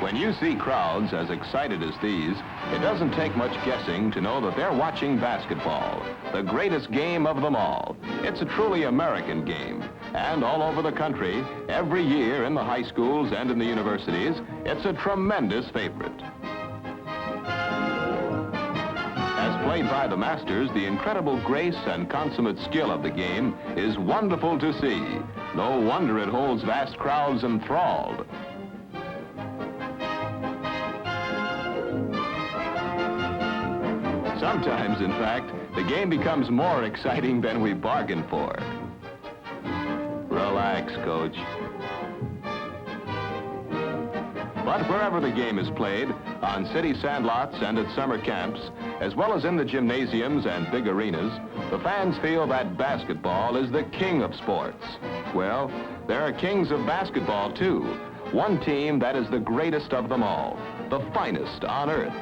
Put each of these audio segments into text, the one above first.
When you see crowds as excited as these, it doesn't take much guessing to know that they're watching basketball, the greatest game of them all. It's a truly American game, and all over the country, every year in the high schools and in the universities, it's a tremendous favorite. As played by the masters, the incredible grace and consummate skill of the game is wonderful to see. No wonder it holds vast crowds enthralled. Sometimes, in fact, the game becomes more exciting than we bargained for. Relax, Coach. But wherever the game is played, on city sandlots and at summer camps, as well as in the gymnasiums and big arenas, the fans feel that basketball is the king of sports. Well, there are kings of basketball, too. One team that is the greatest of them all, the finest on earth.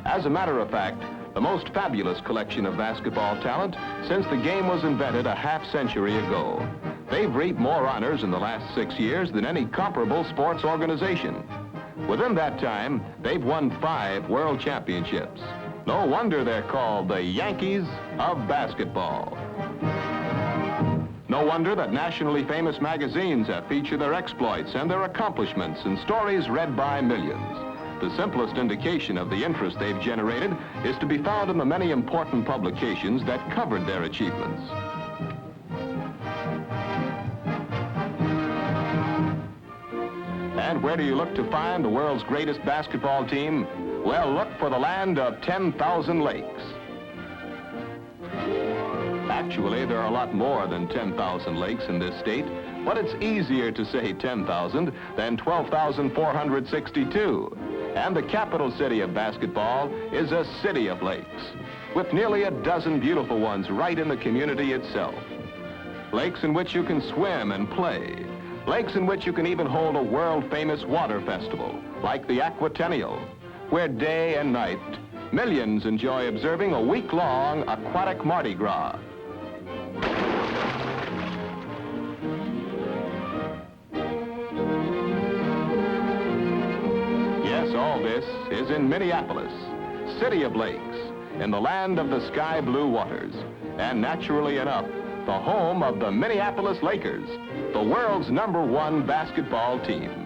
As a matter of fact, the most fabulous collection of basketball talent since the game was invented a half-century ago. They've reaped more honors in the last 6 years than any comparable sports organization. Within that time, they've won 5 world championships. No wonder they're called the Yankees of basketball. No wonder that nationally famous magazines have featured their exploits and their accomplishments in stories read by millions. The simplest indication of the interest they've generated is to be found in the many important publications that covered their achievements. And where do you look to find the world's greatest basketball team? Well, look for the land of 10,000 lakes. Actually, there are a lot more than 10,000 lakes in this state, but it's easier to say 10,000 than 12,462. And the capital city of basketball is a city of lakes, with nearly a dozen beautiful ones right in the community itself. Lakes in which you can swim and play. Lakes in which you can even hold a world-famous water festival, like the Aquatennial, where day and night, millions enjoy observing a week-long aquatic Mardi Gras. Yes, all this is in Minneapolis, city of lakes, in the land of the sky-blue waters, and naturally enough, the home of the Minneapolis Lakers, the world's #1 basketball team.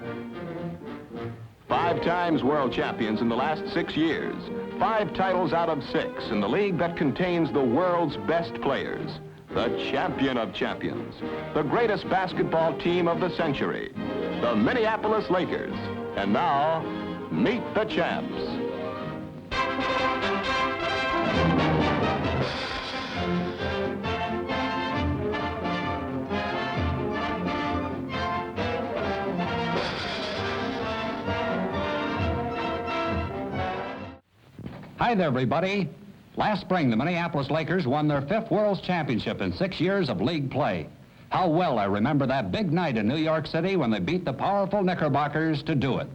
5 times world champions in the last 6 years, 5 titles out of 6 in the league that contains the world's best players, the champion of champions, the greatest basketball team of the century, the Minneapolis Lakers. And now, meet the champs. Hi there, everybody. Last spring, the Minneapolis Lakers won their 5th World's Championship in 6 years of league play. How well I remember that big night in New York City when they beat the powerful Knickerbockers to do it.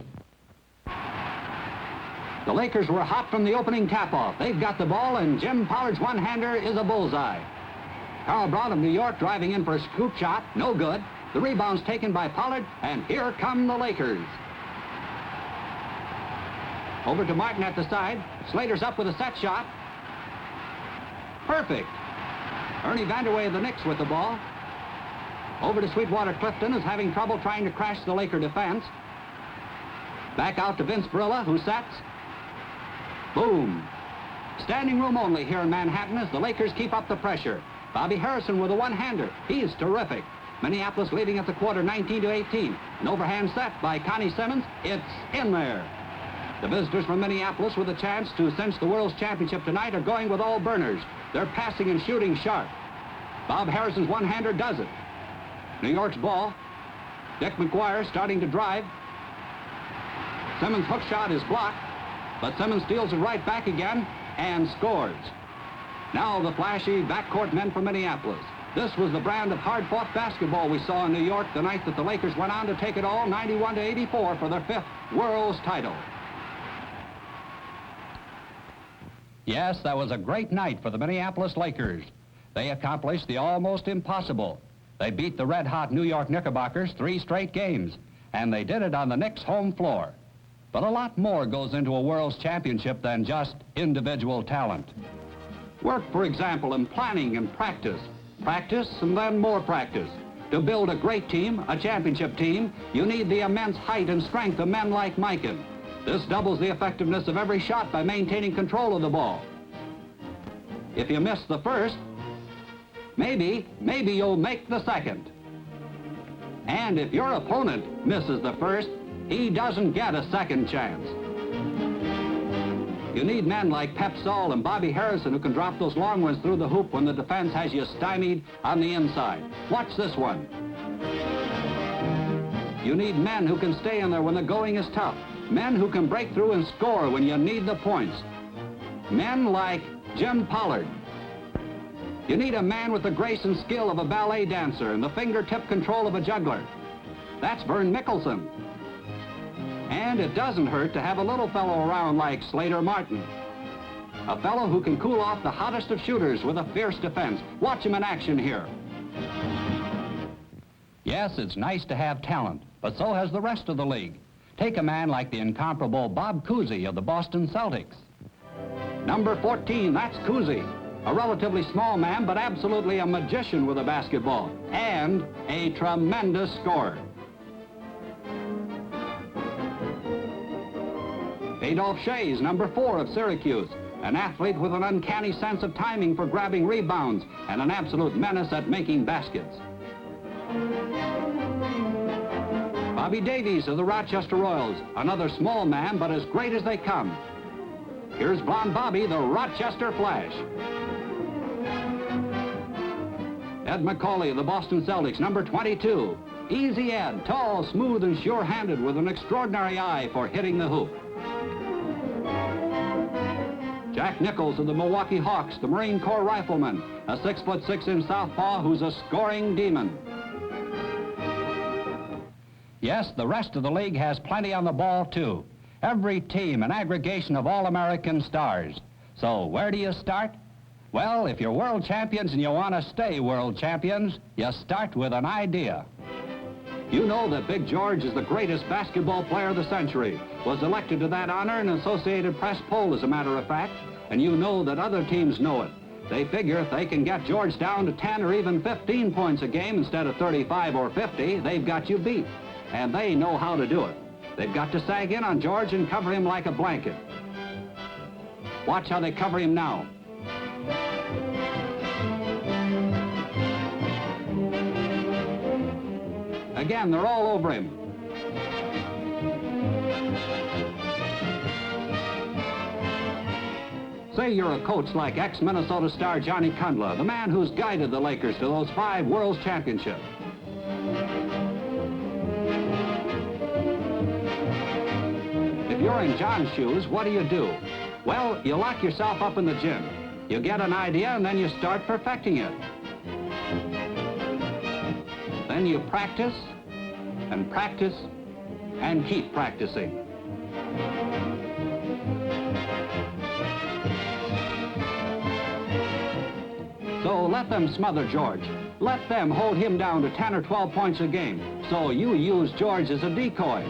The Lakers were hot from the opening tap-off. They've got the ball, and Jim Pollard's one-hander is a bullseye. Carl Brown of New York driving in for a scoop shot. No good. The rebound's taken by Pollard, and here come the Lakers. Over to Martin at the side. Slater's up with a set shot. Perfect. Ernie Vanderway of the Knicks with the ball. Over to Sweetwater Clifton, who's having trouble trying to crash the Laker defense. Back out to Vince Brilla, who sets. Boom. Standing room only here in Manhattan as the Lakers keep up the pressure. Bobby Harrison with a one-hander. He's terrific. Minneapolis leading at the quarter 19-18. An overhand set by Connie Simmons. It's in there. The visitors from Minneapolis with a chance to cinch the World's Championship tonight are going with all burners. They're passing and shooting sharp. Bob Harrison's one-hander does it. New York's ball. Dick McGuire starting to drive. Simmons' hook shot is blocked, but Simmons steals it right back again and scores. Now the flashy backcourt men from Minneapolis. This was the brand of hard-fought basketball we saw in New York the night that the Lakers went on to take it all 91-84 for their 5th World's title. Yes, that was a great night for the Minneapolis Lakers. They accomplished the almost impossible. They beat the red-hot New York Knickerbockers 3 straight games, and they did it on the Knicks' home floor. But a lot more goes into a World's Championship than just individual talent. Work, for example, in planning and practice. Practice and then more practice. To build a great team, a championship team, you need the immense height and strength of men like Mikan. This doubles the effectiveness of every shot by maintaining control of the ball. If you miss the first, maybe you'll make the second. And if your opponent misses the first, he doesn't get a second chance. You need men like Pep Saul and Bobby Harrison who can drop those long ones through the hoop when the defense has you stymied on the inside. Watch this one. You need men who can stay in there when the going is tough. Men who can break through and score when you need the points. Men like Jim Pollard. You need a man with the grace and skill of a ballet dancer and the fingertip control of a juggler. That's Vern Mickelson. And it doesn't hurt to have a little fellow around like Slater Martin. A fellow who can cool off the hottest of shooters with a fierce defense. Watch him in action here. Yes, it's nice to have talent, but so has the rest of the league. Take a man like the incomparable Bob Cousy of the Boston Celtics. Number 14, that's Cousy. A relatively small man, but absolutely a magician with a basketball. And a tremendous scorer. Adolphe Shays, number 4 of Syracuse. An athlete with an uncanny sense of timing for grabbing rebounds and an absolute menace at making baskets. Bobby Davies of the Rochester Royals. Another small man, but as great as they come. Here's Blonde Bobby, the Rochester Flash. Ed McCauley of the Boston Celtics, number 22. Easy Ed, tall, smooth, and sure-handed with an extraordinary eye for hitting the hoop. Jack Nichols of the Milwaukee Hawks, the Marine Corps rifleman, a 6'6" southpaw who's a scoring demon. Yes, the rest of the league has plenty on the ball, too. Every team an aggregation of all-American stars. So where do you start? Well, if you're world champions and you want to stay world champions, you start with an idea. You know that Big George is the greatest basketball player of the century, was elected to that honor in an Associated Press poll, as a matter of fact, and you know that other teams know it. They figure if they can get George down to 10 or even 15 points a game instead of 35 or 50, they've got you beat. And they know how to do it. They've got to sag in on George and cover him like a blanket. Watch how they cover him now. Again, they're all over him. Say you're a coach like ex-Minnesota star Johnny Kundla, the man who's guided the Lakers to those 5 World Championships. If you're in John's shoes, what do? Well, you lock yourself up in the gym. You get an idea and then you start perfecting it. Then you practice and practice and keep practicing. So let them smother George. Let them hold him down to 10 or 12 points a game. So you use George as a decoy.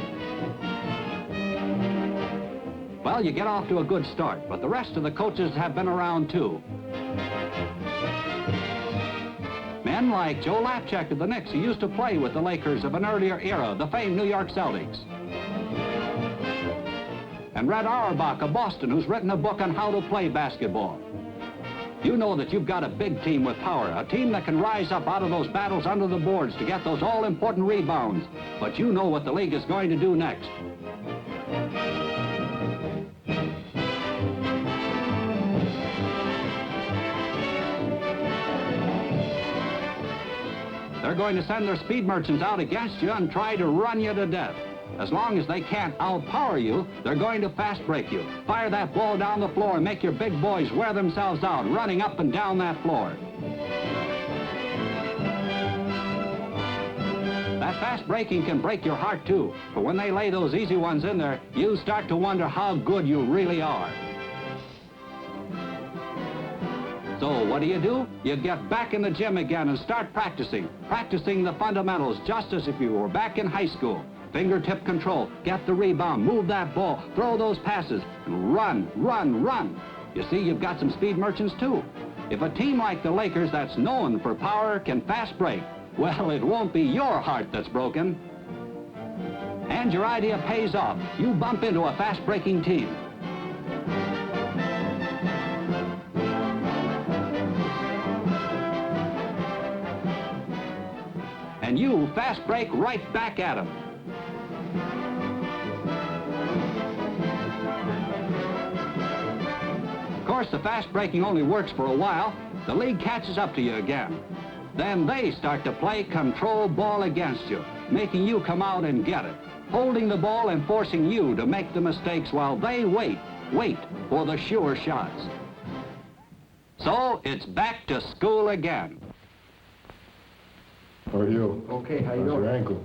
Well, you get off to a good start, but the rest of the coaches have been around too. Men like Joe Lapchick of the Knicks, who used to play with the Lakers of an earlier era, the famed New York Celtics. And Red Auerbach of Boston, who's written a book on how to play basketball. You know that you've got a big team with power, a team that can rise up out of those battles under the boards to get those all-important rebounds. But you know what the league is going to do next. They're going to send their speed merchants out against you and try to run you to death. As long as they can't outpower you, they're going to fast break you. Fire that ball down the floor and make your big boys wear themselves out, running up and down that floor. That fast breaking can break your heart too, but when they lay those easy ones in there, you start to wonder how good you really are. So what do? You get back in the gym again and start practicing the fundamentals just as if you were back in high school. Fingertip control, get the rebound, move that ball, throw those passes, and run, run, run. You see, you've got some speed merchants too. If a team like the Lakers that's known for power can fast break, well, it won't be your heart that's broken. And your idea pays off. You bump into a fast-breaking team. And you fast break right back at them. Of course, the fast breaking only works for a while. The league catches up to you again. Then they start to play control ball against you, making you come out and get it, holding the ball and forcing you to make the mistakes while they wait for the sure shots. So it's back to school again. How are you? Okay, how you How's doing? your ankle?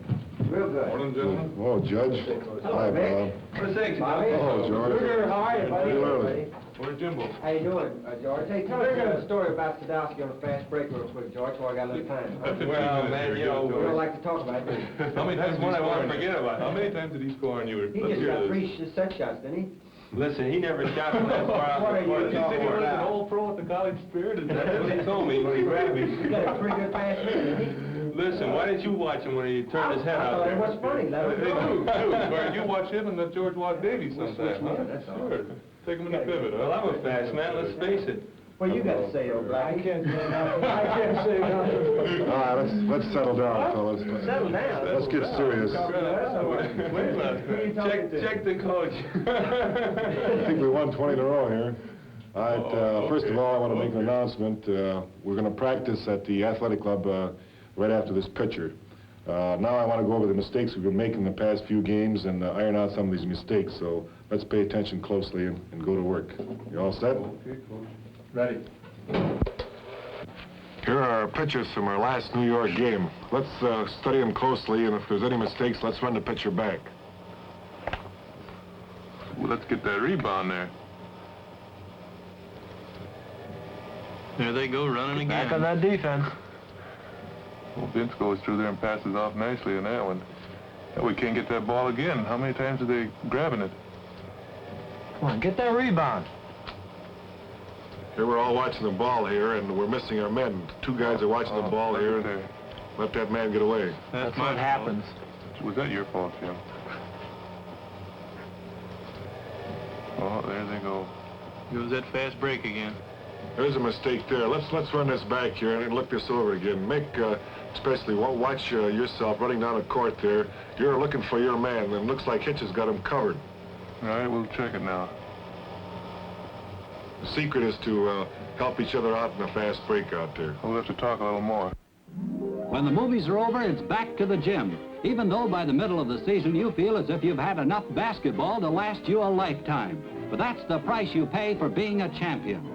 Real good. Morning, gentlemen. Oh, Judge. Hi, Bob. What's thanks, Bobby? Oh, George. Good, how are you, buddy? Pretty early. Where's Jimbo? How you doing, George? Hey, tell us a story about Sadowski on a fast break real quick, George, while I got a little time. Well, man, you know, You don't like to talk about it, do you? How many times did he score on you? How many times did he score on you? He just got 3 set shots, didn't he? Listen, he never shot from that far out. What are you He said he was an about? old pro at the college spirit, and that's what he told me when he grabbed He me. got a pretty good pass man, didn't he? Listen, why didn't you watch him when he turned his head I out thought there? it was funny. Let him go. Dude, you watch him and let George watch Davies sometime, huh? Yeah, that's all. Sure. Take him in the pivot, huh? Well, I'm a fast man, let's face it. What you got to say, old Blackie? All right, let's settle down, fellas. Settle down. Let's get serious. Check the coach. I think we won 20 in a row here. All right, first of all, I want to make an announcement. We're going to practice at the athletic club right after this pitcher. Now I want to go over the mistakes we've been making in the past few games and iron out some of these mistakes. So let's pay attention closely and go to work. You all set? Okay, coach. Ready. Here are our pitchers from our last New York game. Let's study them closely, and if there's any mistakes, let's run the pitcher back. Well, let's get that rebound there. There they go, running again. Back on that defense. Well, Vince goes through there and passes off nicely on that one. Yeah, we can't get that ball again. How many times are they grabbing it? Come on, get that rebound. Here we're all watching the ball here, and we're missing our men. 2 guys are watching the ball here, and let that man get away. That's what happens. Was that your fault, Jim? Oh, there they go. It was that fast break again. There's a mistake there. Let's run this back here and look this over again. Make, especially, watch yourself running down the court there. You're looking for your man, and it looks like Hitch has got him covered. All right, we'll check it now. The secret is to help each other out in a fast break out there. We'll have to talk a little more. When the movies are over, it's back to the gym. Even though by the middle of the season you feel as if you've had enough basketball to last you a lifetime. But that's the price you pay for being a champion.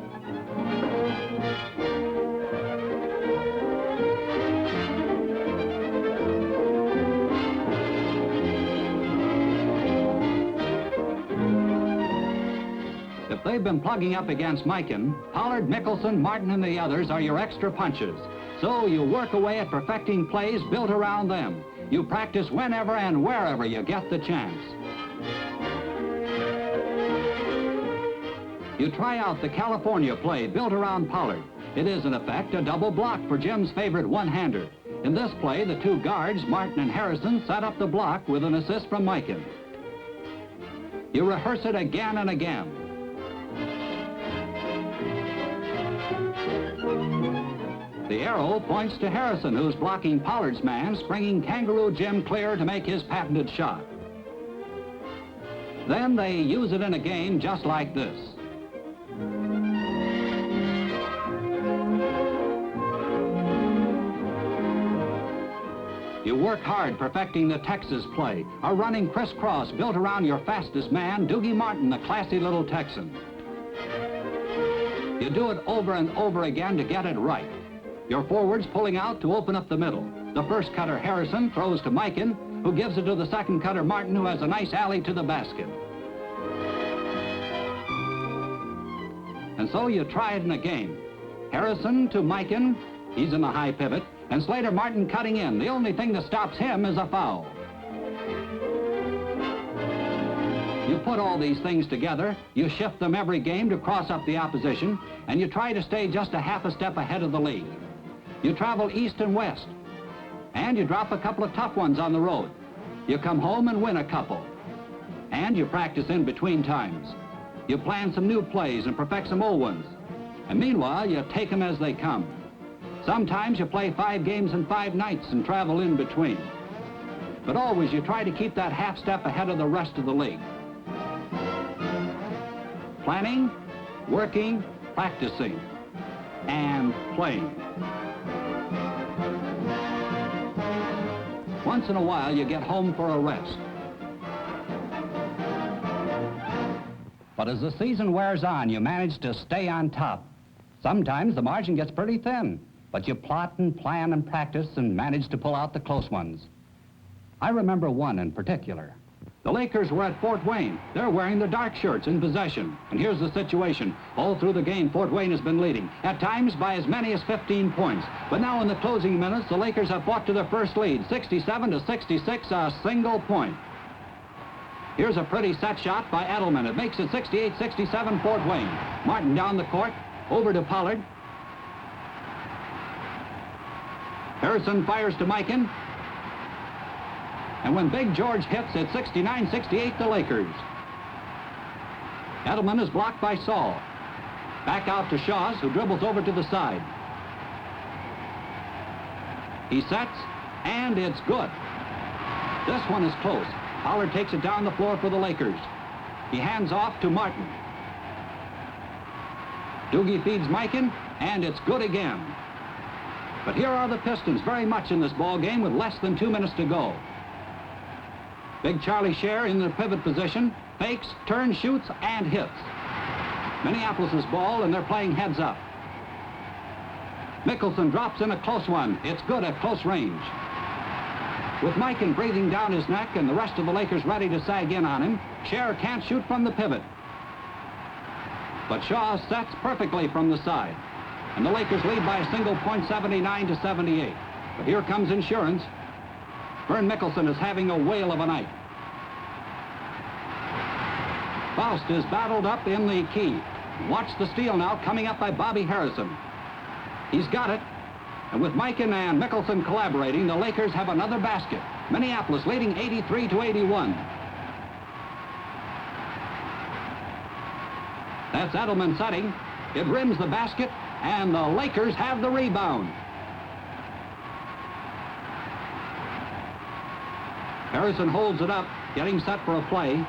If they've been plugging up against Mikan, Pollard, Mickelson, Martin, and the others are your extra punches. So you work away at perfecting plays built around them. You practice whenever and wherever you get the chance. You try out the California play built around Pollard. It is, in effect, a double block for Jim's favorite one-hander. In this play, the 2 guards, Martin and Harrison, set up the block with an assist from Mikan. You rehearse it again and again. The arrow points to Harrison, who's blocking Pollard's man, springing Kangaroo Jim clear to make his patented shot. Then they use it in a game just like this. You work hard perfecting the Texas play, a running crisscross built around your fastest man, Doogie Martin, the classy little Texan. You do it over and over again to get it right. Your forwards pulling out to open up the middle. The first cutter, Harrison, throws to Mikan, who gives it to the second cutter, Martin, who has a nice alley to the basket. And so you try it in a game. Harrison to Mikan, he's in the high pivot, and Slater Martin cutting in. The only thing that stops him is a foul. You put all these things together, you shift them every game to cross up the opposition, and you try to stay just a half a step ahead of the league. You travel east and west, and you drop a couple of tough ones on the road. You come home and win a couple, and you practice in between times. You plan some new plays and perfect some old ones, and meanwhile, you take them as they come. Sometimes you play 5 games in 5 nights and travel in between. But always you try to keep that half step ahead of the rest of the league. Planning, working, practicing, and playing. Once in a while, you get home for a rest. But as the season wears on, you manage to stay on top. Sometimes the margin gets pretty thin, but you plot and plan and practice and manage to pull out the close ones. I remember one in particular. The Lakers were at Fort Wayne. They're wearing the dark shirts in possession. And here's the situation. All through the game, Fort Wayne has been leading, at times by as many as 15 points. But now in the closing minutes, the Lakers have fought to their first lead, 67-66, a single point. Here's a pretty set shot by Edelman. It makes it 68-67 Fort Wayne. Martin down the court, over to Pollard. Harrison fires to Mikan. And when Big George hits, it's 69-68 the Lakers. Edelman is blocked by Saul. Back out to Shaws, who dribbles over to the side. He sets, and it's good. This one is close. Pollard takes it down the floor for the Lakers. He hands off to Martin. Doogie feeds Mikan, and it's good again. But here are the Pistons very much in this ball game with less than 2 minutes to go. Big Charlie Scher in the pivot position, fakes, turns, shoots, and hits. Minneapolis' ball, and they're playing heads up. Mickelson drops in a close one. It's good at close range. With Mikan breathing down his neck and the rest of the Lakers ready to sag in on him, Scher can't shoot from the pivot. But Shaw sets perfectly from the side. And the Lakers lead by a single point, 79-78. But here comes insurance. Vern Mickelson is having a whale of a night. Faust is battled up in the key. Watch the steal now coming up by Bobby Harrison. He's got it. And with Mikan and Mickelson collaborating, the Lakers have another basket. Minneapolis leading 83-81. That's Edelman setting. It rims the basket, and the Lakers have the rebound. Harrison holds it up, getting set for a play.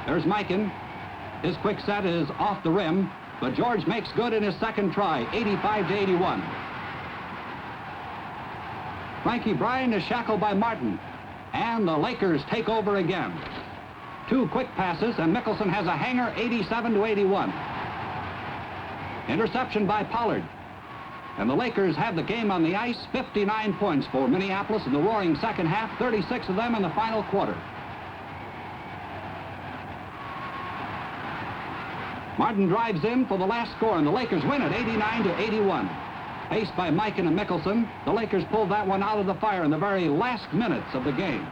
There's Mikan. His quick set is off the rim, but George makes good in his second try, 85-81. Frankie Bryan is shackled by Martin, and the Lakers take over again. 2 quick passes, and Mickelson has a hanger, 87-81. Interception by Pollard. And the Lakers have the game on the ice, 59 points for Minneapolis in the roaring second half, 36 of them in the final quarter. Martin drives in for the last score, and the Lakers win it, 89-81. Paced by Mikan and Mickelson, the Lakers pulled that one out of the fire in the very last minutes of the game.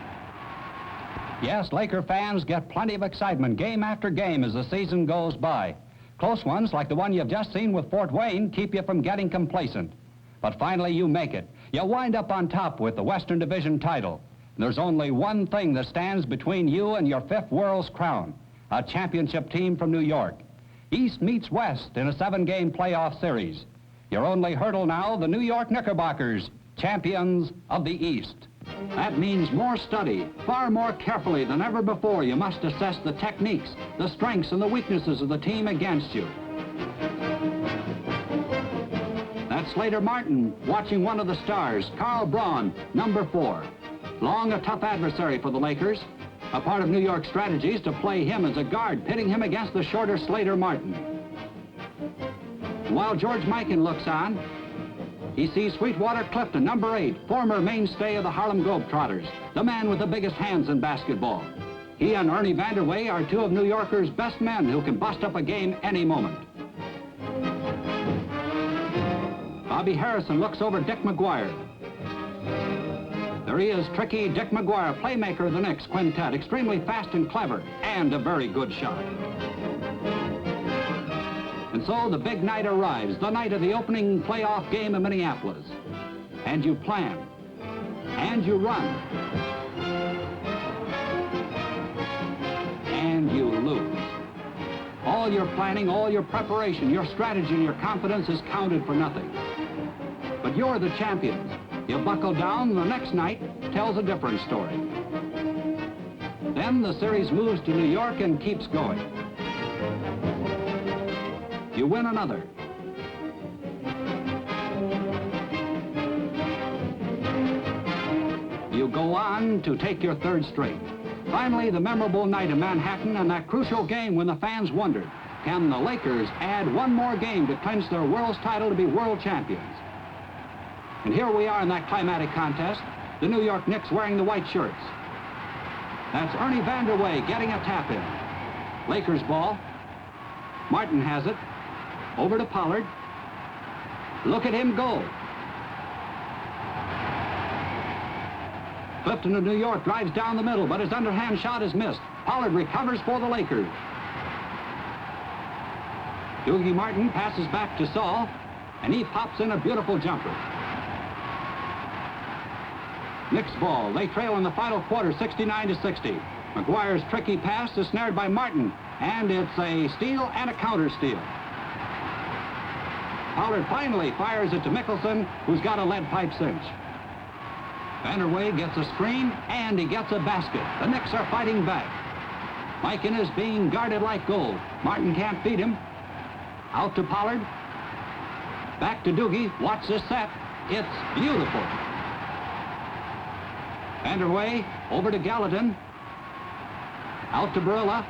Yes, Laker fans get plenty of excitement game after game as the season goes by. Close ones, like the one you've just seen with Fort Wayne, keep you from getting complacent. But finally, you make it. You wind up on top with the Western Division title. There's only one thing that stands between you and your 5th world's crown, a championship team from New York. East meets West in a 7-game playoff series. Your only hurdle now, the New York Knickerbockers, champions of the East. That means more study. Far more carefully than ever before, you must assess the techniques, the strengths, and the weaknesses of the team against you. That's Slater Martin watching one of the stars, Carl Braun, number 4. Long a tough adversary for the Lakers. A part of New York's strategy is to play him as a guard, pitting him against the shorter Slater Martin. While George Mikan looks on, he sees Sweetwater Clifton, number 8, former mainstay of the Harlem Globetrotters, the man with the biggest hands in basketball. He and Ernie Vanderway are 2 of New Yorkers' best men who can bust up a game any moment. Bobby Harrison looks over Dick McGuire. There he is, tricky Dick McGuire, playmaker of the Knicks quintet, extremely fast and clever, and a very good shot. And so the big night arrives, the night of the opening playoff game in Minneapolis. And you plan, and you run, and you lose. All your planning, all your preparation, your strategy, and your confidence is counted for nothing. But you're the champions. You buckle down, the next night tells a different story. Then the series moves to New York and keeps going. You win another. You go on to take your third straight. Finally, the memorable night in Manhattan and that crucial game when the fans wondered, can the Lakers add one more game to clinch their world's title to be world champions? And here we are in that climatic contest, the New York Knicks wearing the white shirts. That's Ernie Vanderway getting a tap in. Lakers ball. Martin has it. Over to Pollard. Look at him go. Clifton of New York drives down the middle, but his underhand shot is missed. Pollard recovers for the Lakers. Dougie Martin passes back to Saul, and he pops in a beautiful jumper. Knicks ball. They trail in the final quarter, 69-60. McGuire's tricky pass is snared by Martin, and it's a steal and a counter steal. Pollard finally fires it to Mickelson, who's got a lead pipe cinch. Vanderway gets a screen, and he gets a basket. The Knicks are fighting back. Mikan is being guarded like gold. Martin can't beat him. Out to Pollard. Back to Dougie. Watch this set. It's beautiful. Vanderway over to Gallatin. Out to Barilla.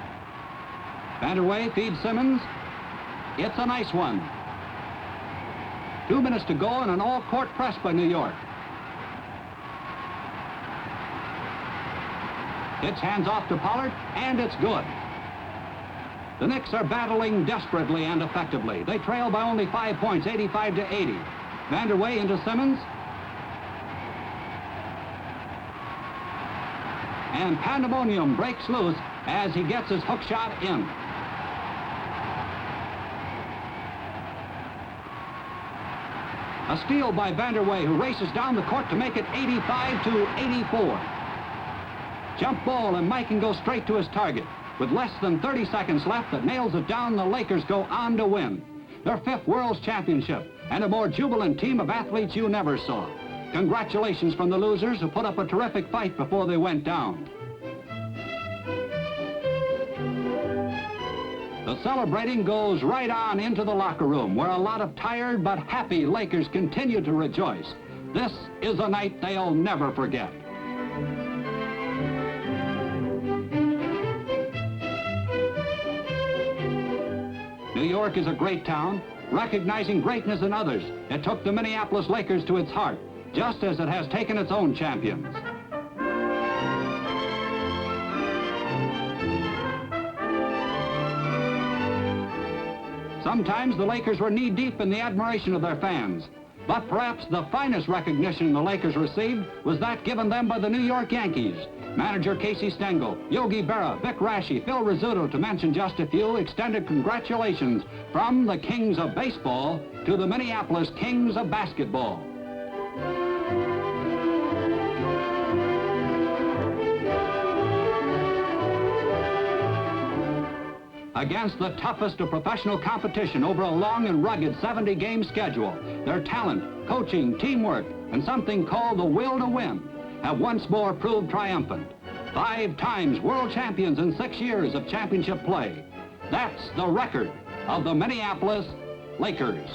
Vanderway feeds Simmons. It's a nice one. 2 minutes to go and an all-court press by New York. It's hands off to Pollard, and it's good. The Knicks are battling desperately and effectively. They trail by only 5 points, 85-80. Vanderway into Simmons. And pandemonium breaks loose as he gets his hook shot in. A steal by Vanderway, who races down the court to make it 85-84. Jump ball, and Mike can go straight to his target. With less than 30 seconds left, that nails it down, the Lakers go on to win their 5th World's Championship, and a more jubilant team of athletes you never saw. Congratulations from the losers, who put up a terrific fight before they went down. The celebrating goes right on into the locker room, where a lot of tired but happy Lakers continue to rejoice. This is a night they'll never forget. New York is a great town, recognizing greatness in others. It took the Minneapolis Lakers to its heart, just as it has taken its own champions. Sometimes the Lakers were knee-deep in the admiration of their fans. But perhaps the finest recognition the Lakers received was that given them by the New York Yankees. Manager Casey Stengel, Yogi Berra, Vic Raschi, Phil Rizzuto, to mention just a few, extended congratulations from the Kings of Baseball to the Minneapolis Kings of Basketball. Against the toughest of professional competition over a long and rugged 70-game schedule, their talent, coaching, teamwork, and something called the will to win have once more proved triumphant. 5 times world champions in 6 years of championship play. That's the record of the Minneapolis Lakers.